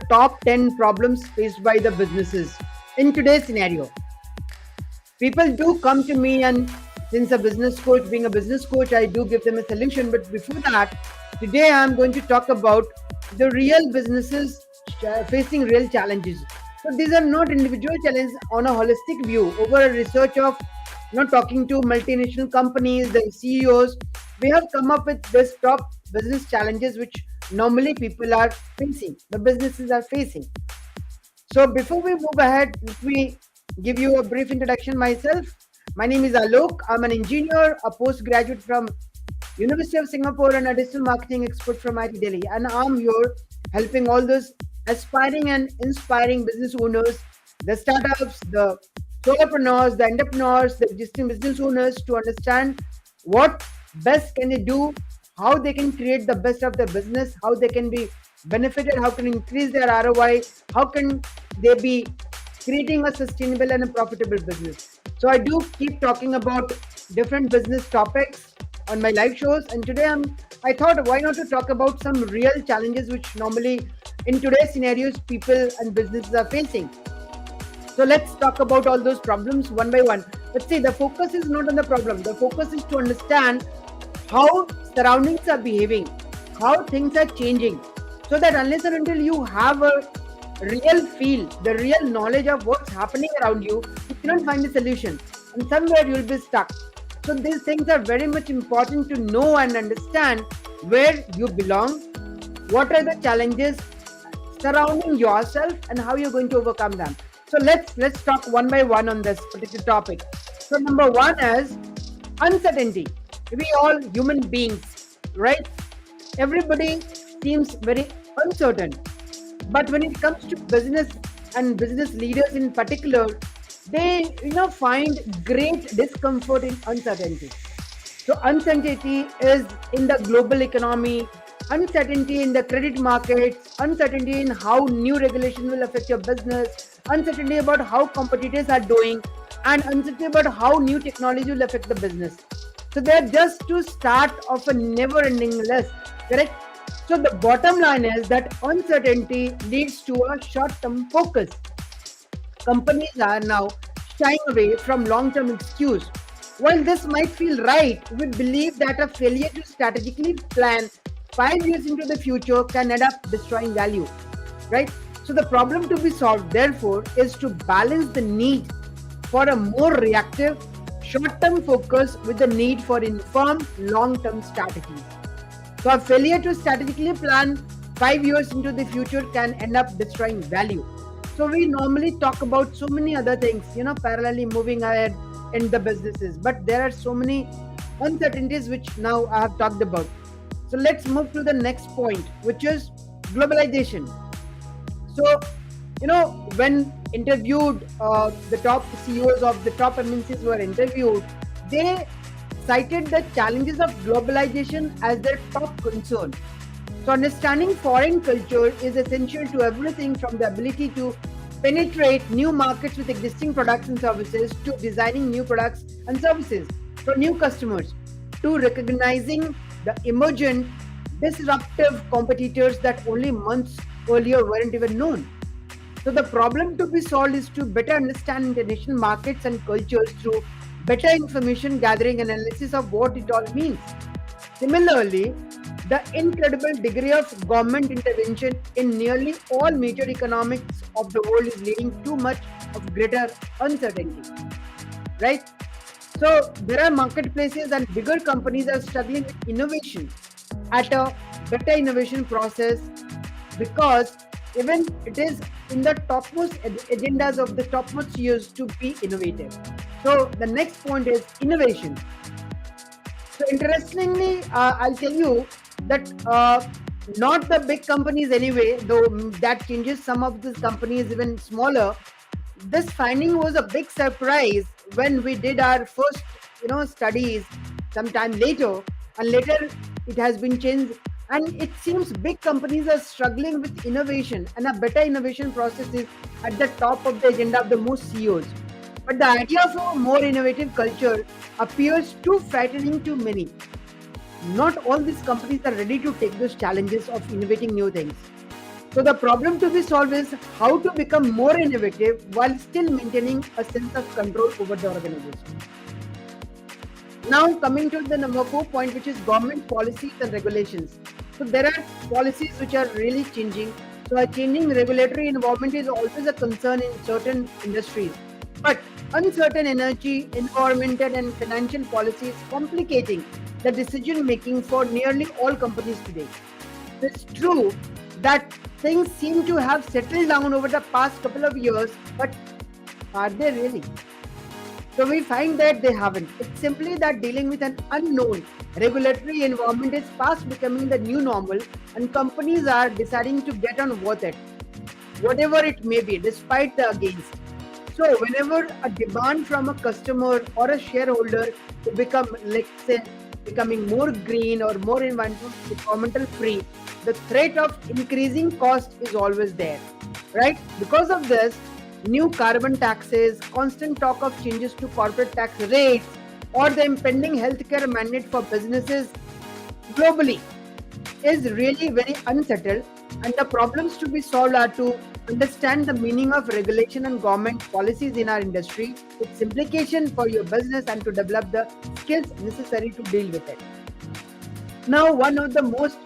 top 10 problems faced by the businesses in today's scenario. People do come to me, and since a business coach, being a business coach, I do give them a solution. But before that, today I'm going to talk about the real businesses facing real challenges. So these are not individual challenges on a holistic view. Over a research of talking to multinational companies, the CEOs, we have come up with this top business challenges which normally people are facing, the businesses are facing. So before we move ahead, let me give you a brief introduction myself. My name is Alok. I'm an engineer, a postgraduate from University of Singapore and a digital marketing expert from IT Delhi. And I'm here helping all those aspiring and inspiring business owners, the startups, the solopreneurs, the entrepreneurs, the existing business owners to understand what best can they do, how they can create the best of their business, how they can be benefited, how can increase their ROI, how can they be creating a sustainable and a profitable business. So I do keep talking about different business topics on my live shows, and today I thought why not to talk about some real challenges which normally in today's scenarios people and businesses are facing. So let's talk about all those problems one by one. But see, the focus is not on the problem. The focus is to understand how surroundings are behaving, how things are changing, so that unless and until you have a real feel, the real knowledge of what's happening around you, you cannot find a solution. And somewhere you'll be stuck. So these things are very much important to know and understand where you belong, what are the challenges surrounding yourself, and how you're going to overcome them. So let's talk one by one on this particular topic. So number one is uncertainty. We all human beings, right? Everybody seems very uncertain. But when it comes to business and business leaders in particular, they find great discomfort in uncertainty. So uncertainty is in the global economy, uncertainty in the credit markets, uncertainty in how new regulation will affect your business, uncertainty about how competitors are doing, and uncertainty about how new technology will affect the business. So they're just to start of a never-ending list, correct? So the bottom line is that uncertainty leads to a short-term focus. Companies are now shying away from long-term excuse. While this might feel right, we believe that a failure to strategically plan 5 years into the future can end up destroying value, right? So the problem to be solved, therefore, is to balance the need for a more reactive, short-term focus with the need for informed, long-term strategies. So a failure to strategically plan 5 years into the future can end up destroying value. So we normally talk about so many other things, parallelly moving ahead in the businesses, but there are so many uncertainties which now I have talked about. So let's move to the next point, which is globalization. So, when interviewed, the top CEOs of the top MNCs were interviewed, they cited the challenges of globalization as their top concern. So understanding foreign culture is essential to everything from the ability to penetrate new markets with existing products and services to designing new products and services for new customers to recognizing the emergent disruptive competitors that only months earlier weren't even known. So the problem to be solved is to better understand international markets and cultures through better information gathering and analysis of what it all means. Similarly, the incredible degree of government intervention in nearly all major economics of the world is leading to much of greater uncertainty, right? So there are marketplaces and bigger companies are struggling with innovation at a better innovation process because even it is in the topmost agendas of the topmost CEOs to be innovative. So the next point is innovation. So interestingly, I'll tell you that not the big companies anyway, though that changes some of these companies even smaller. This finding was a big surprise when we did our first, studies sometime later, and later it has been changed. And it seems big companies are struggling with innovation, and a better innovation process is at the top of the agenda of the most CEOs. But the idea of a more innovative culture appears too frightening to many. Not all these companies are ready to take those challenges of innovating new things. So the problem to be solved is how to become more innovative while still maintaining a sense of control over the organization. Now coming to the number 4 point, which is government policies and regulations. So there are policies which are really changing. So a changing regulatory environment is always a concern in certain industries. But uncertain energy, environmental and financial policies complicating the decision making for nearly all companies today. It's true that things seem to have settled down over the past couple of years, but are they really? So we find that they haven't. It's simply that dealing with an unknown regulatory environment is fast becoming the new normal, and companies are deciding to get on with it, whatever it may be, despite the against. So whenever a demand from a customer or a shareholder to become, let's say, becoming more green or more environmental free, the threat of increasing cost is always there, right? Because of this, new carbon taxes, constant talk of changes to corporate tax rates, or the impending healthcare mandate for businesses globally is really very unsettled, and the problems to be solved are to understand the meaning of regulation and government policies in our industry, its implication for your business, and to develop the skills necessary to deal with it. Now, one of the most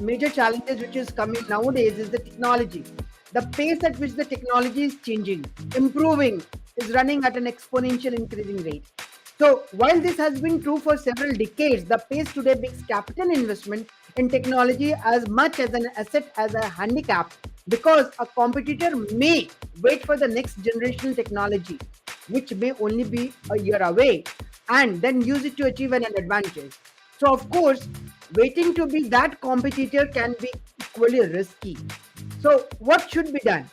major challenges which is coming nowadays is the technology. The pace at which the technology is changing, improving, is running at an exponential increasing rate. So, while this has been true for several decades, the pace today makes capital investment in technology as much as an asset as a handicap, because a competitor may wait for the next generational technology, which may only be a year away, and then use it to achieve an advantage. So, of course, waiting to be that competitor can be equally risky. So, what should be done?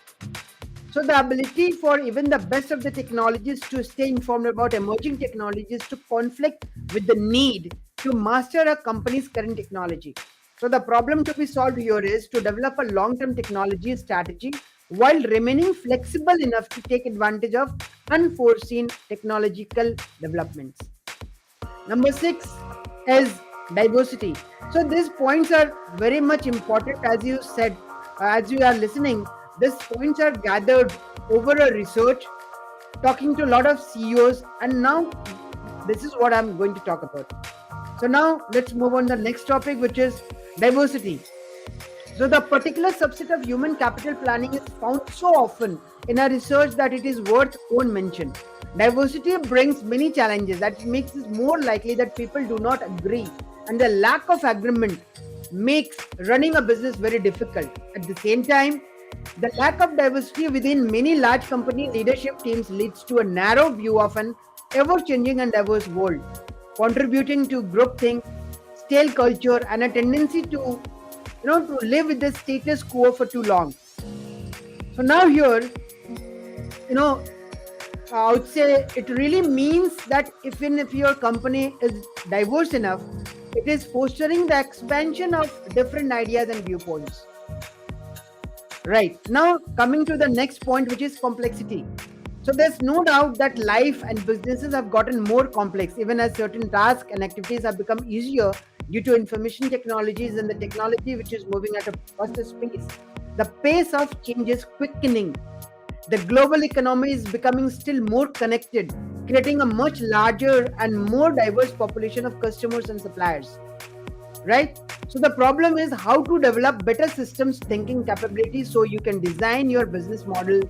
So, the ability for even the best of the technologies to stay informed about emerging technologies to conflict with the need to master a company's current technology. So, the problem to be solved here is to develop a long term technology strategy while remaining flexible enough to take advantage of unforeseen technological developments. Number 6 is diversity. So these points are very much important, as you said, as you are listening. These points are gathered over a research, talking to a lot of CEOs, and now this is what I'm going to talk about. So now let's move on to the next topic, which is diversity. So the particular subset of human capital planning is found so often in our research that it is worth own mention. Diversity brings many challenges that makes it more likely that people do not agree, and the lack of agreement makes running a business very difficult. At the same time, the lack of diversity within many large company leadership teams leads to a narrow view of an ever-changing and diverse world, contributing to groupthink, stale culture, and a tendency to to live with the status quo for too long. So now here, you know, I would say it really means that even if your company is diverse enough, it is fostering the expansion of different ideas and viewpoints. Right. Now, coming to the next point, which is complexity. So, there's no doubt that life and businesses have gotten more complex, even as certain tasks and activities have become easier due to information technologies and the technology which is moving at a faster pace. The pace of change is quickening. The global economy is becoming still more connected, creating a much larger and more diverse population of customers and suppliers. Right? So the problem is how to develop better systems thinking capabilities so you can design your business model,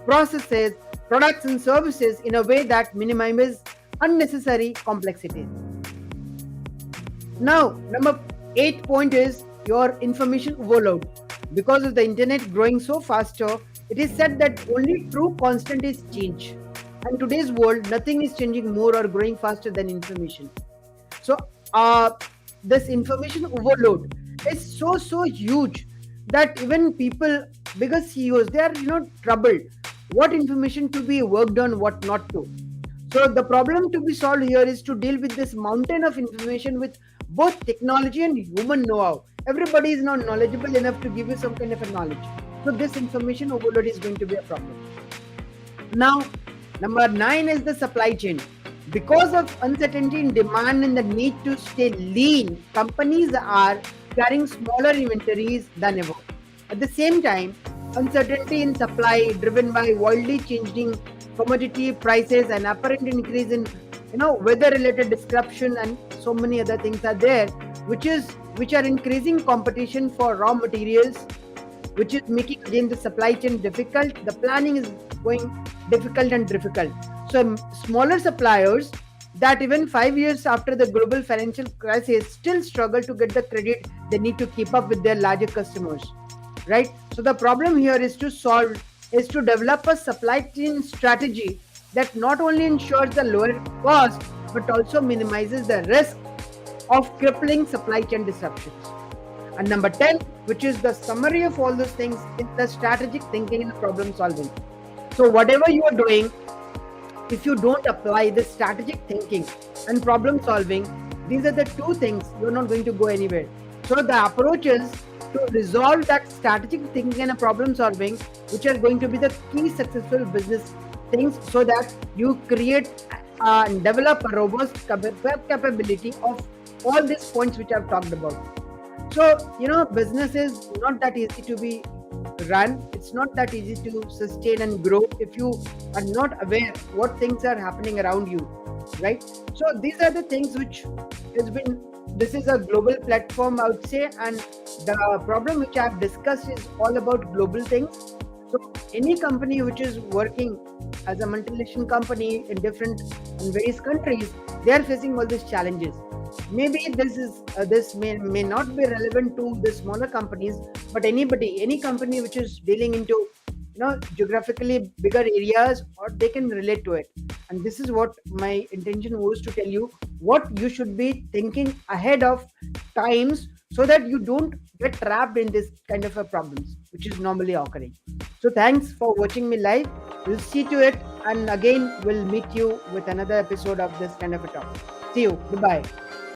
processes, products and services in a way that minimizes unnecessary complexity. Now, number 8 point is your information overload. Because of the internet growing so faster, it is said that only true constant is change. In today's world, nothing is changing more or growing faster than information. So, this information overload is so huge that even people, bigger CEOs, they are troubled. What information to be worked on, what not to. So the problem to be solved here is to deal with this mountain of information with both technology and human know-how. Everybody is not knowledgeable enough to give you some kind of a knowledge. So this information overload is going to be a problem. Now, number 9 is the supply chain. Because of uncertainty in demand and the need to stay lean, companies are carrying smaller inventories than ever. At the same time, uncertainty in supply driven by wildly changing commodity prices and apparent increase in weather related disruption and so many other things are there, which are increasing competition for raw materials, which is making again the supply chain difficult. The planning is going difficult and difficult. So smaller suppliers that even 5 years after the global financial crisis still struggle to get the credit they need to keep up with their larger customers, right? So the problem here is to develop a supply chain strategy that not only ensures the lower cost but also minimizes the risk of crippling supply chain disruptions. And number 10, which is the summary of all those things, is the strategic thinking and problem solving. So whatever you are doing, if you don't apply this strategic thinking and problem solving, these are the two things, you're not going to go anywhere. So the approach is to resolve that strategic thinking and problem solving, which are going to be the key successful business things, so that you create and develop a robust capability of all these points which I've talked about. So, business is not that easy to be run. It's not that easy to sustain and grow if you are not aware what things are happening around you, right? So these are the things which this is a global platform, I would say, and the problem which I've discussed is all about global things. So any company which is working as a multinational company in various countries, they are facing all these challenges. Maybe this may not be relevant to the smaller companies, but any company which is dealing into geographically bigger areas, or they can relate to it. And this is what my intention was, to tell you what you should be thinking ahead of times, so that you don't get trapped in this kind of a problems which is normally occurring. So thanks for watching me live. We'll see to it, and again we'll meet you with another episode of this kind of a topic. See you. Goodbye.